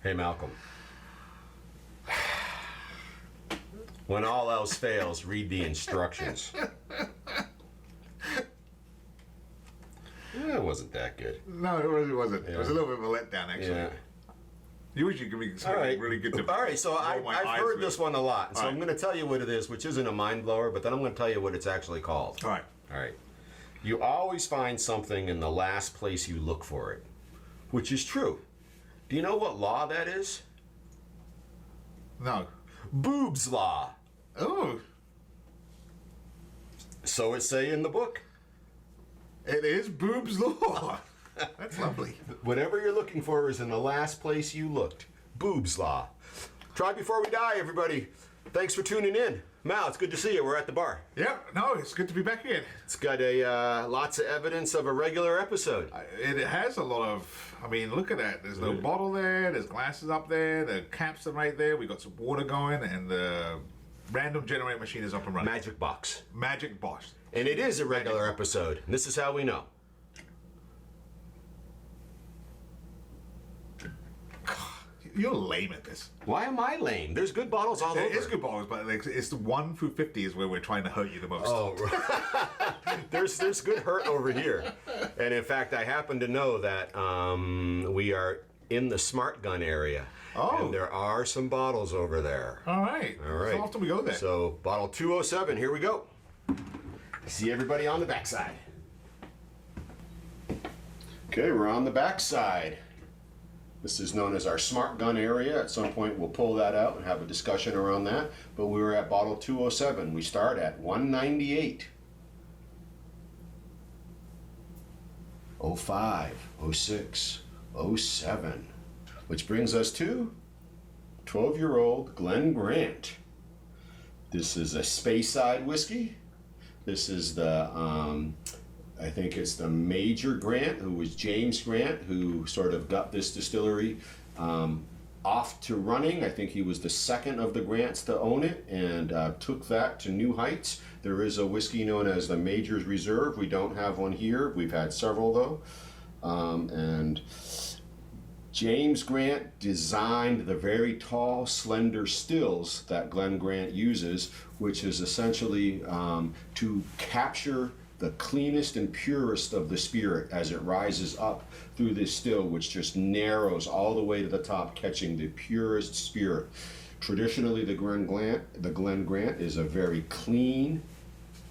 Hey, Malcolm. When all else fails, read the instructions. It wasn't that good. No, it really wasn't. Yeah. It was a little bit of a letdown, actually. Yeah. You wish you could be something really good to. All right, so I've heard this one a lot, so All I'm right. going to tell you what it is, which isn't a mind blower, but then I'm going to tell you what it's actually called. All right. All right. You always find something in the last place you look for it, which is true. Do you know what law that is? No. Boob's law. Oh, So it say in the book. it is boob's law. That's lovely. Whatever you're looking for is in the last place you looked. Boob's law. Try before we die, everybody. Thanks for tuning in. Mal, it's good to see you. We're at the bar. Yep. No, it's good to be back again. It's got a lots of evidence of a regular episode. It has a lot of. I mean, look at that. There's no bottle there. There's glasses up there. The caps are right there. We got some water going, and the random generator machine is up and running. Magic box. Magic box. And it is a regular episode. And this is how we know. You're lame at this. Why am I lame? There's good bottles all There over. is good bottles, but like, it's the 1 through 50 is where we're trying to hurt you the most. Oh, there's good hurt over here. And in fact, I happen to know that we are in the smart gun area. Oh. And there are some bottles over there. All right. All right. So often we go there. So bottle 207, here we go. See everybody on the backside. Okay, we're on the backside. This is known as our smart gun area. At some point we'll pull that out and have a discussion around that. But we were at bottle 207. We start at 198. 05, 06, 07. Which brings us to 12-year-old Glen Grant. This is a Speyside whiskey. This is the, I think it's the Major Grant, who was James Grant, who sort of got this distillery off to running. I think he was the second of the Grants to own it and took that to new heights. There is a whiskey known as the Major's Reserve. We don't have one here. We've had several though. And James Grant designed the very tall, slender stills that Glen Grant uses, which is essentially to capture the cleanest and purest of the spirit as it rises up through this still, which just narrows all the way to the top, catching the purest spirit. Traditionally, the Glen Grant is a very clean,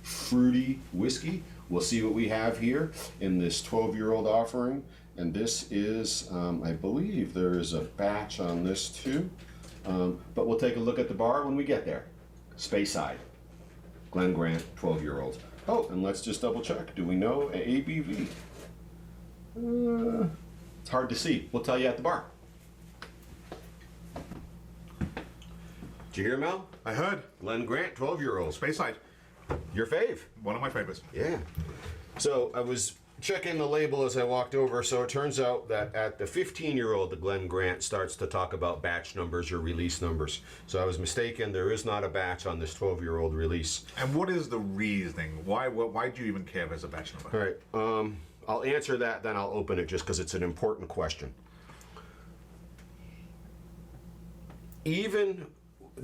fruity whiskey. We'll see what we have here in this 12-year-old offering. And this is, I believe there is a batch on this too. But we'll take a look at the bar when we get there. Speyside, Glen Grant, 12-year-old. Oh, and let's just double check. Do we know ABV? It's hard to see. We'll tell you at the bar. Did you hear, Mel? I heard. Glen Grant, 12-year-old. Speyside. Your fave. One of my favorites. Yeah. So I was checking the label as I walked over. So it turns out that at the 15-year-old, the Glen Grant starts to talk about batch numbers or release numbers. So I was mistaken. There is not a batch on this 12-year-old release. And what is the reasoning? Why do you even care if there's a batch number? All right. I'll answer that, then I'll open it just because it's an important question. Even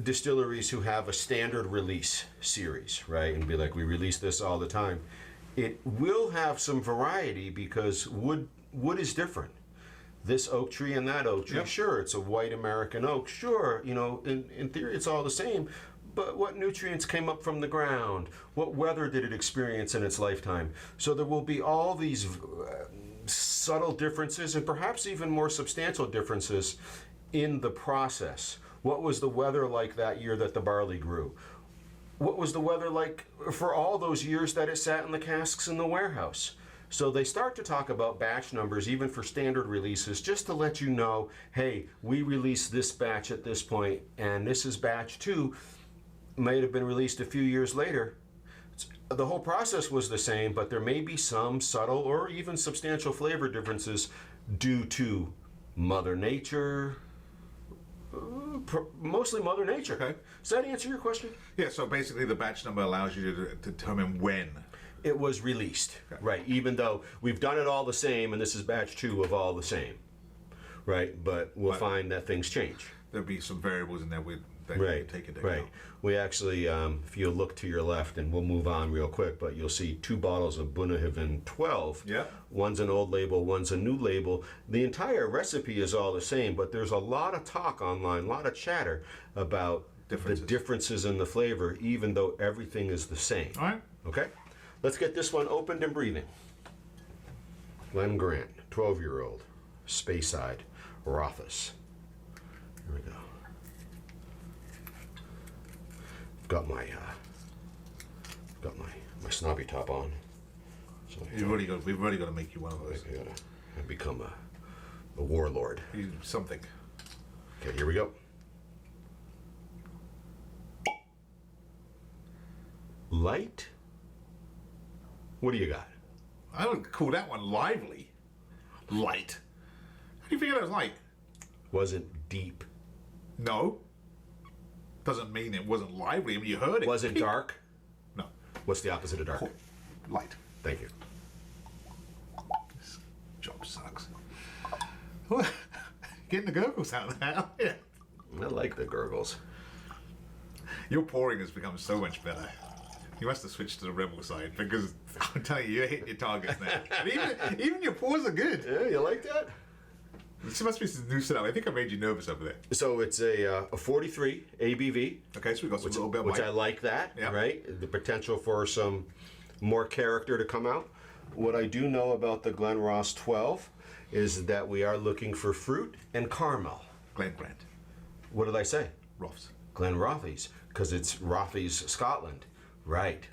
distilleries who have a standard release series, right, and be like, we release this all the time, it will have some variety because wood is different. This oak tree and that oak tree, Yep. Sure, it's a white American oak. Sure, you know, in theory it's all the same. But what nutrients came up from the ground? What weather did it experience in its lifetime? So there will be all these subtle differences and perhaps even more substantial differences in the process. What was the weather like that year that the barley grew? What was the weather like for all those years that it sat in the casks in the warehouse? So they start to talk about batch numbers even for standard releases just to let you know, hey, we released this batch at this point and this is batch 2, might have been released a few years later. The whole process was the same, but there may be some subtle or even substantial flavor differences due to Mother Nature, mostly Mother Nature. Okay. Does that answer your question? Yeah, so basically the batch number allows you to determine when it was released. Okay. Right, even though we've done it all the same and this is batch 2 of all the same. right? But we'll find that things change. There'll be some variables in there that Right, take into right. account. We actually, if you look to your left, and we'll move on real quick, but you'll see 2 bottles of Bunnahabhain 12. Yeah. One's an old label, one's a new label. The entire recipe is all the same, but there's a lot of talk online, a lot of chatter about the differences in the flavor, even though everything is the same. All right. Okay? Let's get this one opened and breathing. Glen Grant, 12-year-old, Speyside, Rothes. Here we go. Got my snobby top on. So We've already got to make you one of those. I become a warlord. Something. Okay, here we go. Light. What do you got? I would call that one lively. Light. How do you figure that was light? Wasn't deep. No. Doesn't mean it wasn't lively. I mean, you heard it. Wasn't dark. No. What's the opposite of dark? Light. Thank you. This job sucks. Getting the gurgles out of there. Yeah. I like the gurgles. Your pouring has become so much better. You must have switched to the rebel side because I'm telling you, you're hitting your targets now. And even your pours are good. Yeah, you like that? This must be some new setup. I think I made you nervous over there. So it's a 43 ABV. Okay, so we got some little bit of which light. I like that, Yeah. right? The potential for some more character to come out. What I do know about the Glen Ross 12 is that we are looking for fruit and caramel. Glen Grant. What did I say? Rothes. Glen Rothes, because it's Rothes, Scotland. Right.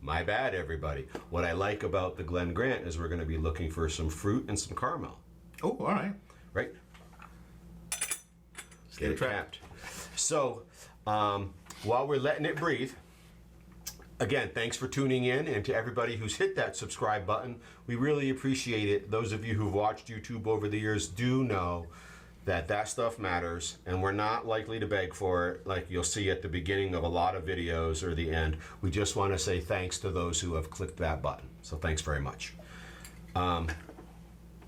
My bad, everybody. What I like about the Glen Grant is we're going to be looking for some fruit and some caramel. Oh, all right. Right? Get it trapped. capped. So, while we're letting it breathe, again, thanks for tuning in, and to everybody who's hit that subscribe button. We really appreciate it. Those of you who've watched YouTube over the years do know that stuff matters, and we're not likely to beg for it like you'll see at the beginning of a lot of videos or the end. We just want to say thanks to those who have clicked that button. So thanks very much.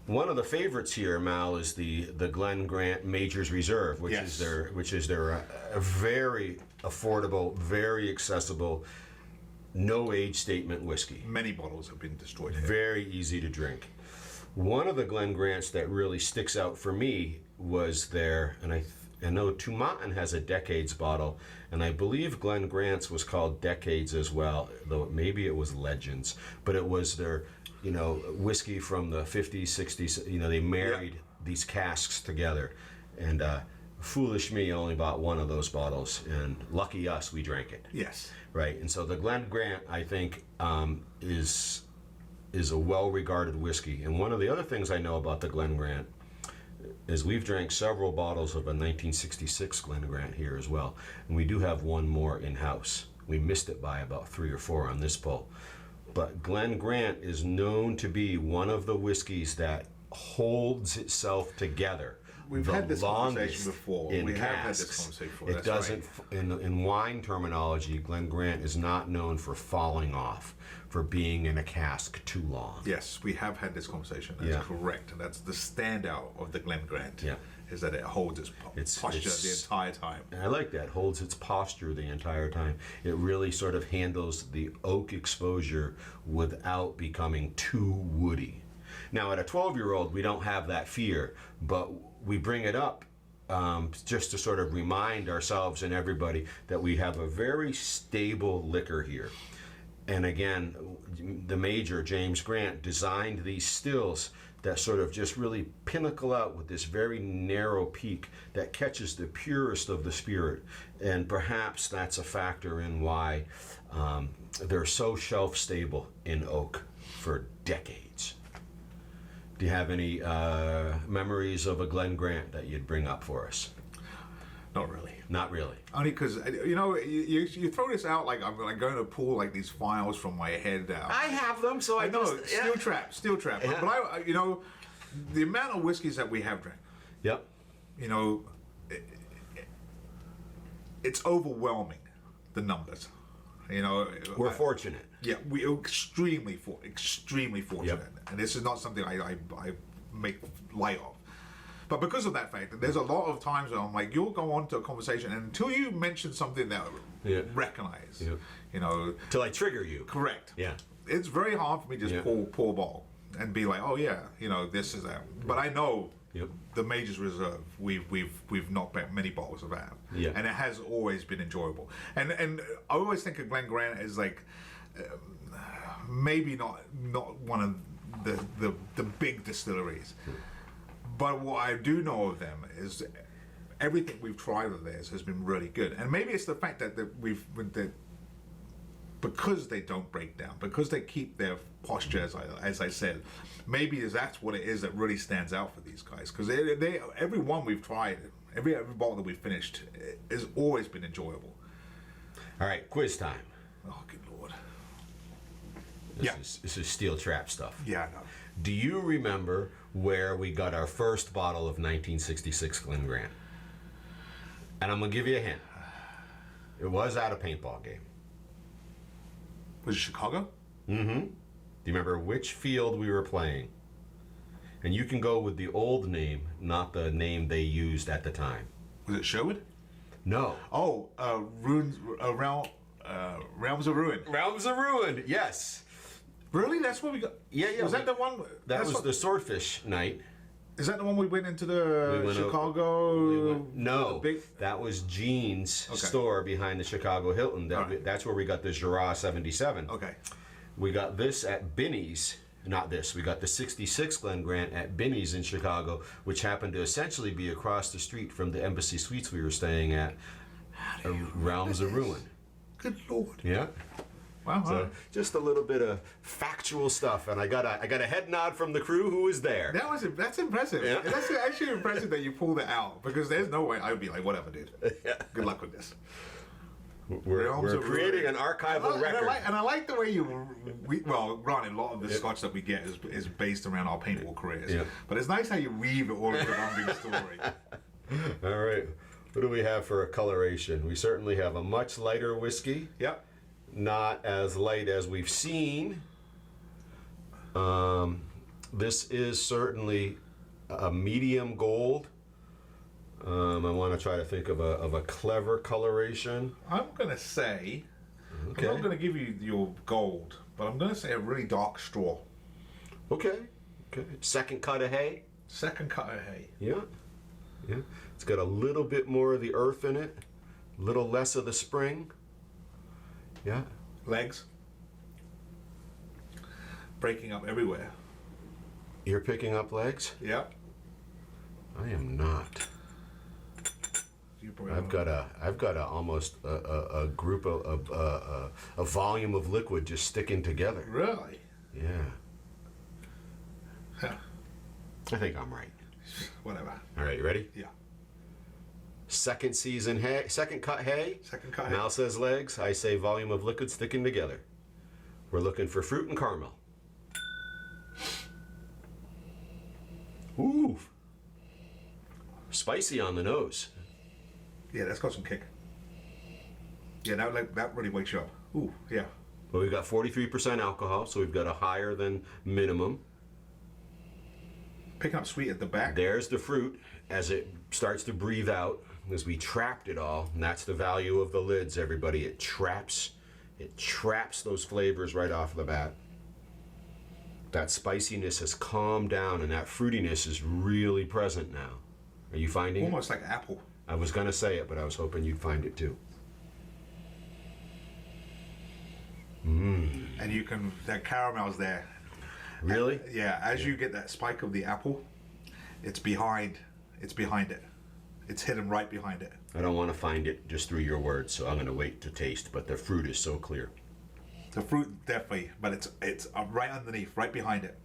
One of the favorites here, Mal, is the Glen Grant Majors Reserve, which Yes. is their very affordable, very accessible, no age statement whiskey. Many bottles have been destroyed here. Very easy to drink. One of the Glen Grants that really sticks out for me was their, and I know Tumatin has a Decades bottle, and I believe Glen Grant's was called Decades as well, though maybe it was Legends, but it was their, whiskey from the 50s, 60s. They married these casks together, and foolish me only bought one of those bottles, and lucky us, we drank it. Yes. Right, and so the Glen Grant, I think, is a well-regarded whiskey. And one of the other things I know about the Glen Grant is we've drank several bottles of a 1966 Glen Grant here as well, and we do have one more in-house. We missed it by about 3 or 4 on this pull. But Glen Grant is known to be one of the whiskeys that holds itself together. We've had this conversation before. We have had this conversation before. It doesn't, in wine terminology, Glen Grant is not known for falling off, for being in a cask too long. Yes, we have had this conversation. That's correct. And that's the standout of the Glen Grant. Yeah. Is that it holds its posture the entire time. And I like that. Holds its posture the entire time. It really sort of handles the oak exposure without becoming too woody. Now, at a 12-year-old, we don't have that fear, but we bring it up just to sort of remind ourselves and everybody that we have a very stable liquor here. And again, the major, James Grant, designed these stills that sort of just really pinnacle out with this very narrow peak that catches the purest of the spirit. And perhaps that's a factor in why they're so shelf stable in oak for decades. Do you have any memories of a Glen Grant that you'd bring up for us? Not really. Not really. Only because, you throw this out like I'm going to pull like these files from my head out. I have them, so I know. just... Steel trap. Yeah. But the amount of whiskeys that we have drank, Yep. it's overwhelming, the numbers. We're fortunate. Yeah, we are extremely fortunate. Yep. And this is not something I make light of. But because of that fact, there's a lot of times where I'm like, you'll go on to a conversation, and until you mention something that I recognize, you know, To like trigger you. correct. Yeah. It's very hard for me to just pour a bottle and be like, oh yeah, you know, this is that. But I know the Majors Reserve, we've knocked back many bottles of that, and it has always been enjoyable. And I always think of Glen Grant as like maybe not one of the big distilleries, but what I do know of them is everything we've tried of theirs has been really good. And maybe it's the fact that because they don't break down, because they keep their posture, as I said, maybe that's what it is that really stands out for these guys. Because they every one we've tried, every bottle that we've finished, has always been enjoyable. All right, quiz time. Oh, good lord. This is steel trap stuff. Yeah, I know. Do you remember where we got our first bottle of 1966 Glen Grant? And I'm going to give you a hint. It was at a paintball game. Was it Chicago? Mm-hmm. Do you remember which field we were playing? And you can go with the old name, not the name they used at the time. Was it Sherwood? No. Oh, Realms of Ruin. Realms of Ruin, yes. Really? That's what we got? Yeah. Was that the one? That was the Swordfish night. Is that the one we went into the Chicago? No, that was Gene's store behind the Chicago Hilton. That's where we got the Jura 77. Okay. We got this at Binny's. Not this. We got the 66 Glen Grant at Binny's in Chicago, which happened to essentially be across the street from the Embassy Suites we were staying at. Realms of Ruin. Good lord. Yeah. Wow. So just a little bit of factual stuff, and I got a head nod from the crew who was there. That's impressive. Yeah. That's actually impressive that you pulled it out, because there's no way I would be like, whatever, dude. Good luck with this. We're creating an archival record. And I like the way well, granted, a lot of the scotch that we get is based around our paintball careers. Yeah. But it's nice how you weave it all into one big story. All right. What do we have for a coloration? We certainly have a much lighter whiskey. Yep. Not as light as we've seen. This is certainly a medium gold. I want to try to think of a clever coloration. I'm gonna say, Okay. I'm not gonna give you your gold, but I'm gonna say a really dark straw. Okay. Second cut of hay. Second cut of hay. Yeah. It's got a little bit more of the earth in it, a little less of the spring. Yeah. Legs. Breaking up everywhere. You're picking up legs? Yep. I am not. I've got a almost a group of a volume of liquid just sticking together. Really? Yeah. Huh. I think I'm right. Whatever. All right, you ready? Yeah. Second season hay, second cut hay. Second cut hay. Mal says legs. I say volume of liquid sticking together. We're looking for fruit and caramel. Ooh. Spicy on the nose. Yeah, that's got some kick. Yeah, that really wakes you up. Ooh, yeah. Well, we've got 43% alcohol, so we've got a higher than minimum. Picking up sweet at the back. There's the fruit as it starts to breathe out, as we trapped it all. And that's the value of the lids, everybody. It traps those flavors right off the bat. That spiciness has calmed down, and that fruitiness is really present now. Are you finding it? Almost like apple. I was going to say it, but I was hoping you'd find it too. And that caramel's there. Really? And, yeah, as you get that spike of the apple, it's behind it. It's hidden right behind it. I don't want to find it just through your words, so I'm going to wait to taste, but the fruit is so clear. The fruit, definitely, but it's right underneath, right behind it.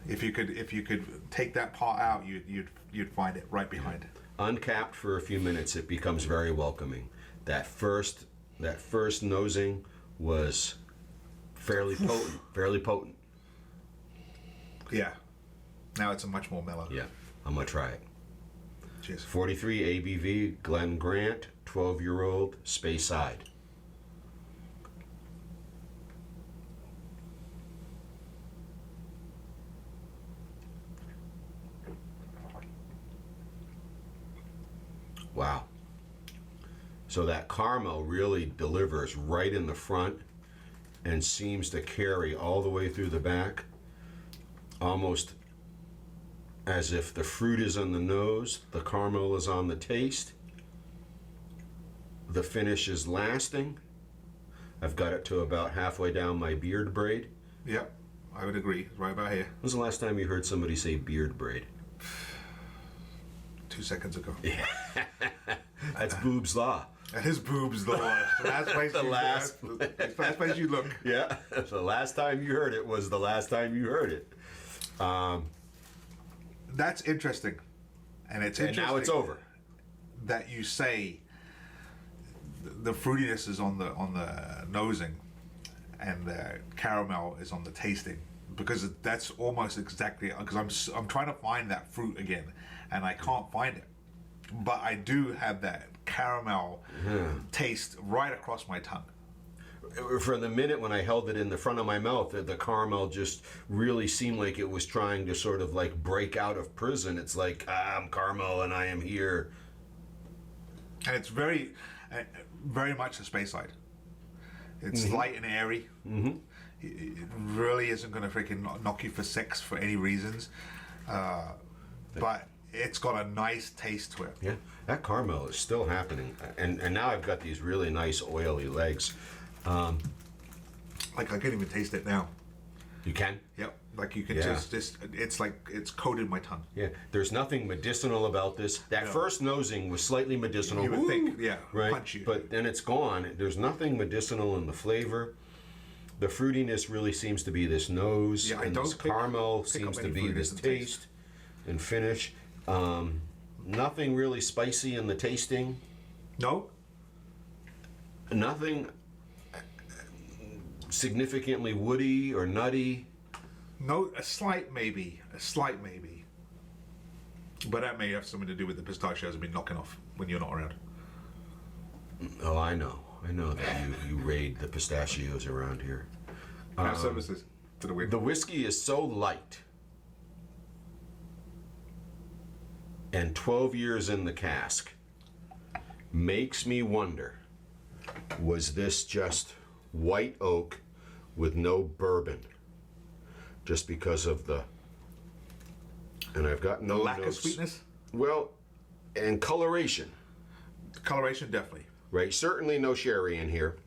If you could take that part out, you'd find it right behind it. Uncapped for a few minutes, it becomes very welcoming. That first nosing was fairly potent. Yeah. Now it's a much more mellow. Yeah, I'm gonna try it. Cheers. 43 ABV, Glen Grant, 12-year-old, Speyside. Wow. So that caramel really delivers right in the front and seems to carry all the way through the back, almost as if the fruit is on the nose, the caramel is on the taste, the finish is lasting. I've got it to about halfway down my beard braid. Yep, I would agree. Right about here. When was the last time you heard somebody say beard braid? 2 seconds ago. Yeah. That's Boob's Law. That is Boob's Law. Last place you look. Yeah. The last time you heard it was the last time you heard it. That's interesting. And it's interesting. And now it's over. That you say the fruitiness is on the nosing and the caramel is on the tasting, because that's almost exactly, because I'm trying to find that fruit again and I can't find it, but I do have that caramel taste right across my tongue. For the minute when I held it in the front of my mouth, the caramel just really seemed like it was trying to sort of like break out of prison. It's like, I'm caramel and I am here. And it's very much the Speyside. It's light and airy. Mm-hmm. It really isn't going to freaking knock you for six for any reasons. But it's got a nice taste to it. Yeah, that caramel is still happening. And now I've got these really nice oily legs. Like I can't even taste it now. You can? Yep. Like you can just it's like it's coated my tongue. Yeah. There's nothing medicinal about this. That first nosing was slightly medicinal. You would think, right? punch you. But then it's gone. There's nothing medicinal in the flavor. The fruitiness really seems to be this nose, and this caramel seems to be this taste and finish. Nothing really spicy in the tasting. No. Nothing significantly woody or nutty. No, a slight maybe. But that may have something to do with the pistachios I've been knocking off when you're not around. Oh, I know that you raid the pistachios around here. Our services to the wind. The whiskey is so light, and 12 years in the cask makes me wonder, was this just white oak with no bourbon? Just because of and I've got no lack notes. of sweetness? Well, and coloration. Coloration, definitely. Right, certainly no sherry in here.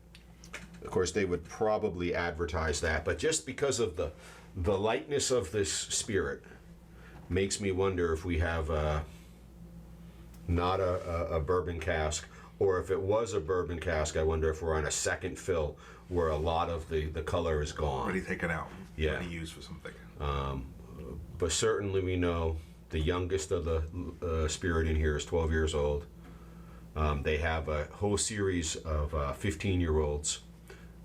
Of course, they would probably advertise that, but just because of the lightness of this spirit makes me wonder if we have not a bourbon cask, or if it was a bourbon cask, I wonder if we're on a second fill where a lot of the color is gone. Already taken out. Yeah. Already used for something. But certainly we know the youngest of the spirit in here is 12 years old. They have a whole series of 15-year-olds,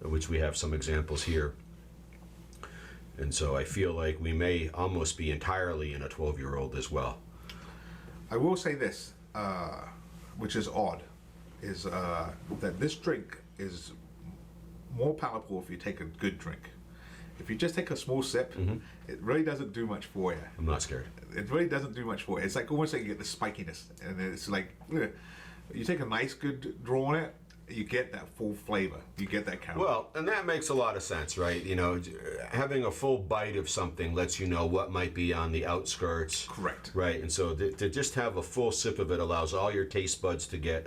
which we have some examples here. And so I feel like we may almost be entirely in a 12-year-old as well. I will say this, which is odd, is that this drink is more palatable if you take a good drink. If you just take a small sip, it really doesn't do much for you. I'm not scared. It really doesn't do much for you. It's like almost like you get the spikiness, and it's like you take a nice good draw on it, you get that full flavor. You get that caramel. Well, and that makes a lot of sense, right? You know, having a full bite of something lets you know what might be on the outskirts. Correct. Right, and so to just have a full sip of it allows all your taste buds to get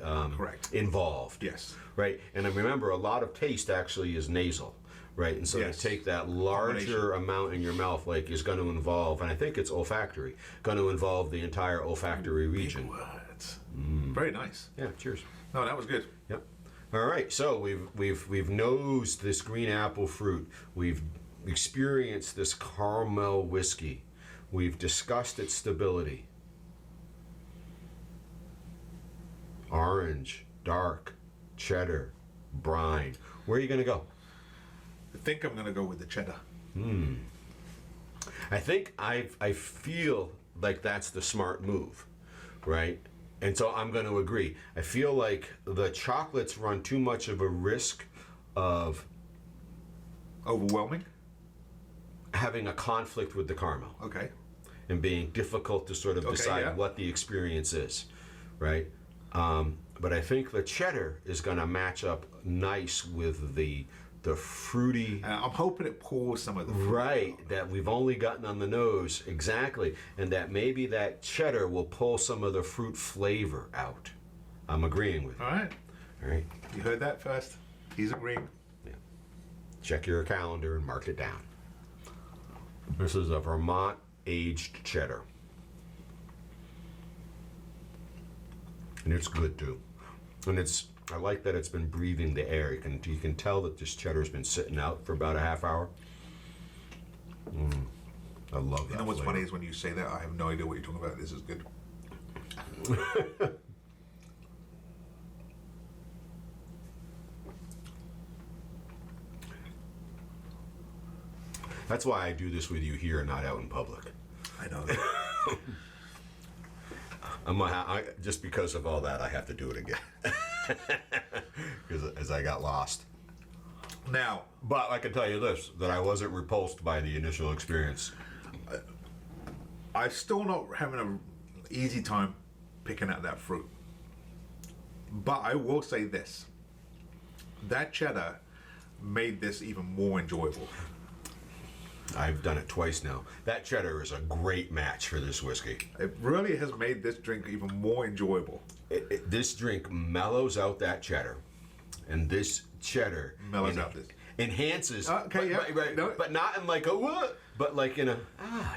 involved. Yes. Right, and remember, a lot of taste actually is nasal. Right, and so to take that larger amount in your mouth, like, is going to involve, and I think it's olfactory, going to involve the entire olfactory region. Big words. Very nice. Yeah, cheers. No, that was good. Yep. All right, so we've nosed this green apple fruit. We've experienced this caramel whiskey. We've discussed its stability. Orange, dark, cheddar, brine. Where are you going to go? I think I'm going to go with the cheddar. I think I feel like that's the smart move, right? And so I'm going to agree. I feel like the chocolates run too much of a risk of overwhelming, having a conflict with the caramel. Okay. And being difficult to sort of decide what the experience is, right? But I think the cheddar is going to match up nice with the fruity. I'm hoping it pulls some of the fruit. Right, that we've only gotten on the nose, exactly. And that maybe that cheddar will pull some of the fruit flavor out. I'm agreeing with you. All right. All right. You heard that first. He's agreeing. Yeah. Check your calendar and mark it down. This is a Vermont aged cheddar. And it's good too. And I like that it's been breathing the air. You can tell that this cheddar's been sitting out for about a half hour. I love that. You know what's flavor. funny is when you say that, I have no idea what you're talking about. This is good. That's why I do this with you here and not out in public. I know that. Just because of all that, I have to do it again. Because as I got lost. Now, But I can tell you this, that I wasn't repulsed by the initial experience. I'm still not having an easy time picking out that fruit. But I will say this. That cheddar made this even more enjoyable. I've done it twice now. That cheddar is a great match for this whiskey. It really has made this drink even more enjoyable. This drink mellows out that cheddar. And this cheddar Mellows out this. enhances. Okay, yeah. Right. No. But not in like a what? But like in a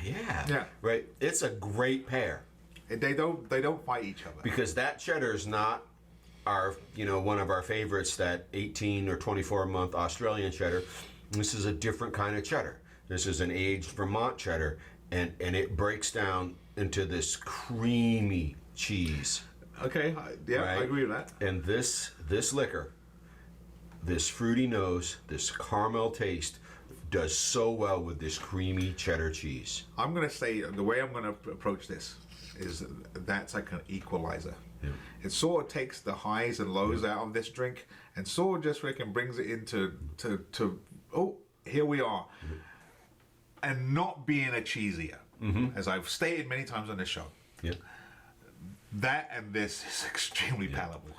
yeah. Yeah. Right. It's a great pair. They don't fight each other. Because that cheddar is not one of our favorites, that 18 or 24 month Australian cheddar. This is a different kind of cheddar. This is an aged Vermont cheddar, and it breaks down into this creamy cheese. Okay, yeah, right? I agree with that. And this liquor, this fruity nose, this caramel taste, does so well with this creamy cheddar cheese. I'm going to say the way I'm going to approach this is that's like an equalizer. Yeah. It sort of takes the highs and lows out of this drink and sort of just freaking brings it into here we are. And not being a cheesier, as I've stated many times on this show. Yeah. That and this is extremely palatable.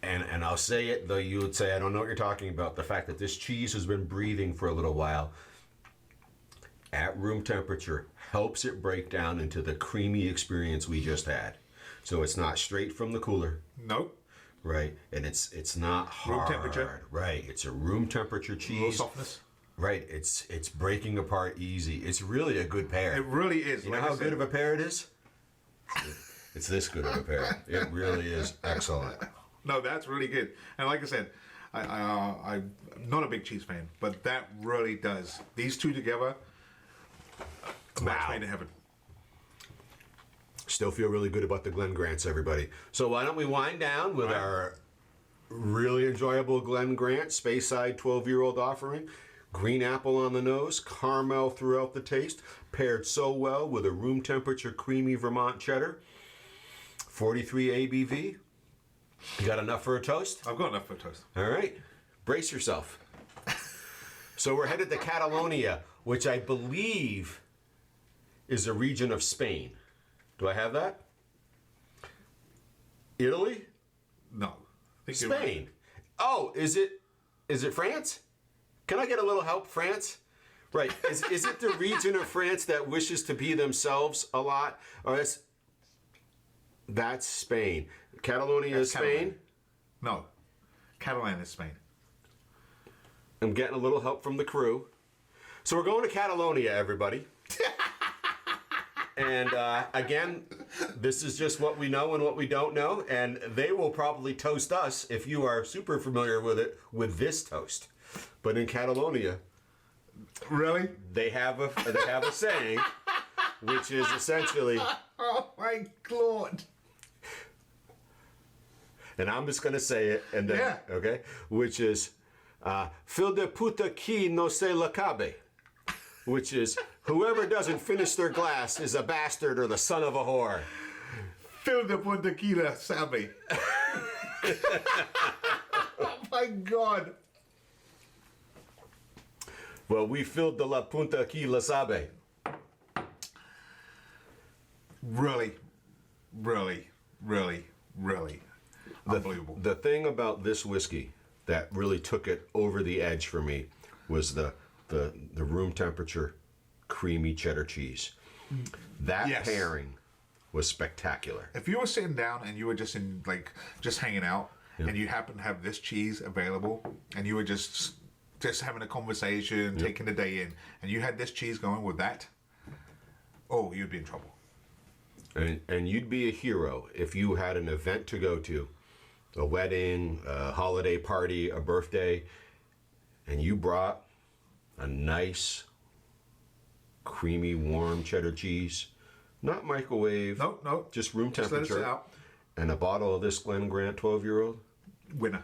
And I'll say it, though you would say, I don't know what you're talking about. The fact that this cheese has been breathing for a little while at room temperature helps it break down into the creamy experience we just had. So it's not straight from the cooler. Nope. Right. And it's not hard. Room temperature. Right. It's a room temperature cheese. A little softness. Right. It's breaking apart easy. It's really a good pair. It really is. You know how good of a pair it is? It's this good of a pair. It really is excellent. No, that's really good. And like I said, I'm not a big cheese fan, but that really does. These two together, a match made in heaven. Still feel really good about the Glen Grants, everybody. So why don't we wind down with our really enjoyable Glen Grant Speyside 12-year-old offering. Green apple on the nose, caramel throughout the taste, paired so well with a room temperature creamy Vermont cheddar. 43 ABV. You got enough for a toast? I've got enough for a toast. All right. Brace yourself. So we're headed to Catalonia, which I believe is a region of Spain. Do I have that? Italy? No. I think you're right. Spain. Oh, is it France? Can I get a little help, France? Right. Is it the region of France that wishes to be themselves a lot? Or that's Spain. Catalonia is Spain? No. Catalan is Spain. I'm getting a little help from the crew. So we're going to Catalonia, everybody. And again, this is just what we know and what we don't know. And they will probably toast us, if you are super familiar with it, with this toast. But in Catalonia, really, they have a saying, which is essentially, oh my God. And I'm just going to say it, and then, okay, which is, "Fil de puta qui no se la cabe," which is, whoever doesn't finish their glass is a bastard or the son of a whore. Fil de puta qui la sabe. Oh my God. Well, we filled the la punta qui la sabe. Really, really, really, really. Unbelievable. The thing about this whiskey that really took it over the edge for me was the room temperature creamy cheddar cheese. That Yes. pairing was spectacular. If you were sitting down and you were just just hanging out, and you happen to have this cheese available, and you were just having a conversation, taking the day in, and you had this cheese going with that, oh, you'd be in trouble. And you'd be a hero if you had an event to go to, a wedding, a holiday party, a birthday, and you brought a nice, creamy, warm cheddar cheese, not microwave, No, just room just let it sit temperature, out. and a bottle of this Glen Grant 12-year-old. Winner.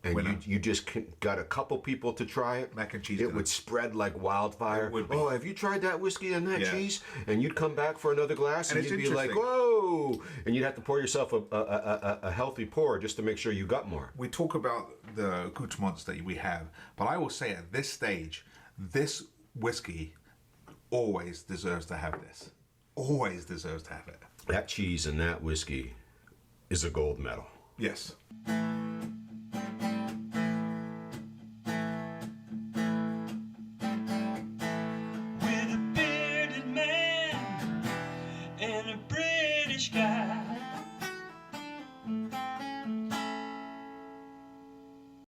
And Winner. you just got a couple people to try it. Mac and cheese It dinner. would spread like wildfire. It would be. Oh, have you tried that whiskey and that Yeah. cheese? And you'd come back for another glass, And and, it's you'd be like, interesting. "Whoa!" And you'd have to pour yourself a healthy pour just to make sure you got more. We talk about the accoutrements that we have, but I will say at this stage, this whiskey always deserves to have this. Always deserves to have it. That cheese and that whiskey is a gold medal. Yes.